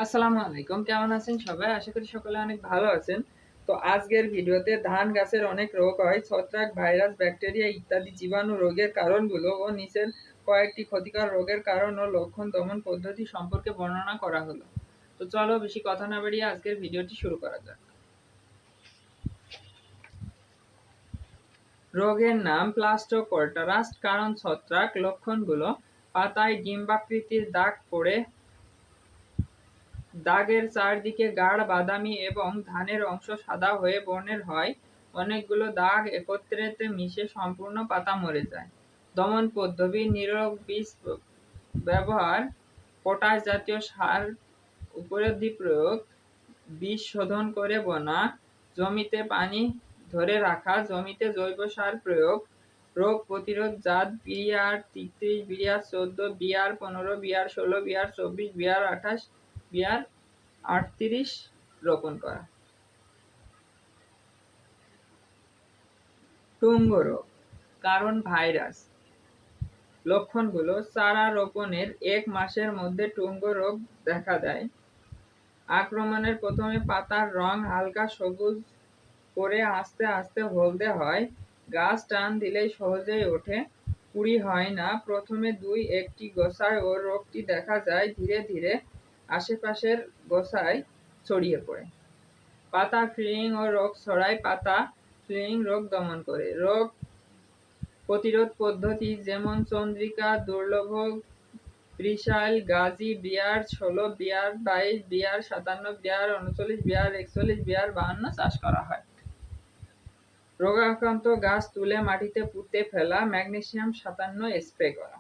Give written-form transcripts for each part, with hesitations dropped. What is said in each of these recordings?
আসসালামু আলাইকুম, কেমন আছেন সবাই? আশা করি সকলে অনেক ভালো আছেন। তো আজকের ভিডিওতে ধান গাছের অনেক রোগ হয়, ছত্রাক, ভাইরাস, ব্যাকটেরিয়া ইত্যাদি জীবাণু রোগের কারণগুলো ও নিচের কয়েকটি ক্ষতিকর রোগের কারণ ও লক্ষণ দমন পদ্ধতি সম্পর্কে বর্ণনা করা হলো। তো চলো বেশি কথা না বাড়িয়ে আজকের ভিডিওটি শুরু করা যাক। রোগের নাম প্লাস্টোকোর্টারাস্ট, কারণ ছত্রাক। লক্ষণগুলো: পাতায় ডিম্বাকৃতির দাগ পড়ে, দাগের চারদিকে গাঢ় বাদামি এবং ধানের অংশ সাদা হয়ে বর্ণের হয়। অনেকগুলো দাগ একত্রে মিশে সম্পূর্ণ পাতা মরে যায়। দমন পদ্ধতি: নিরোধক বীজ ব্যবহার, পটাশ জাতীয় সার উপরোধী প্রয়োগ, বীজ শোধন করে বোনা, জমিতে পানি ধরে রাখা, জমিতে জৈব সার প্রয়োগ, রোগ প্রতিরোধ জাত BR 33, BR 14, BR 15, BR 16, BR 24, BR 28, BR 38 রোপণ করা। টুঙ্গ রোগ, কারণ ভাইরাস। লক্ষণগুলো: চারা রোপণের 1 মাসের মধ্যে টুঙ্গ রোগ দেখা দেয়। আক্রমণের প্রথমে পাতার রং হালকা সবুজ করে আস্তে আস্তে হলদে হয়। গাছ টান দিলেই সহজেই ওঠে, কুঁড়ি হয় না। প্রথমে 2-1টি গোছায় ও রোগটি দেখা যায়, ধীরে ধীরে আশেপাশের গোছায় ছড়িয়ে পড়ে। পাতা ফ্লিং ও রোগ ছড়ায়, পাতা ফ্লিং রোগ দমন করে। রোগ প্রতিরোধ পদ্ধতি যেমন Chandrika, Durlav, Trishal, Gazi, BR 16, BR 22, BR 57, BR 39, BR 41, BR 52 চাষ করা হয়। রোগাক্রান্ত গাছ তুলে মাটিতে পুঁতে ফেলা, ম্যাগনেসিয়াম 57 স্প্রে করা।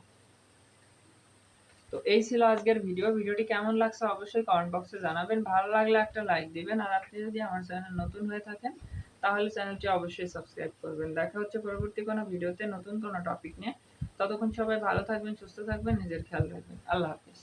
তো এই ছিল আজকের ভিডিওটি কেমন লাগছে অবশ্যই কমেন্ট বক্সে জানাবেন। ভালো লাগলে একটা লাইক দিবেন, আর আপনি যদি আমার চ্যানেল নতুন হয়ে থাকেন তাহলে চ্যানেলটি অবশ্যই সাবস্ক্রাইব করবেন। দেখা হচ্ছে পরবর্তী কোনো ভিডিওতে নতুন কোনো টপিক নিয়ে। ততক্ষণ সবাই ভালো থাকবেন, সুস্থ থাকবেন, নিজের খেয়াল রাখবেন। আল্লাহ হাফেজ।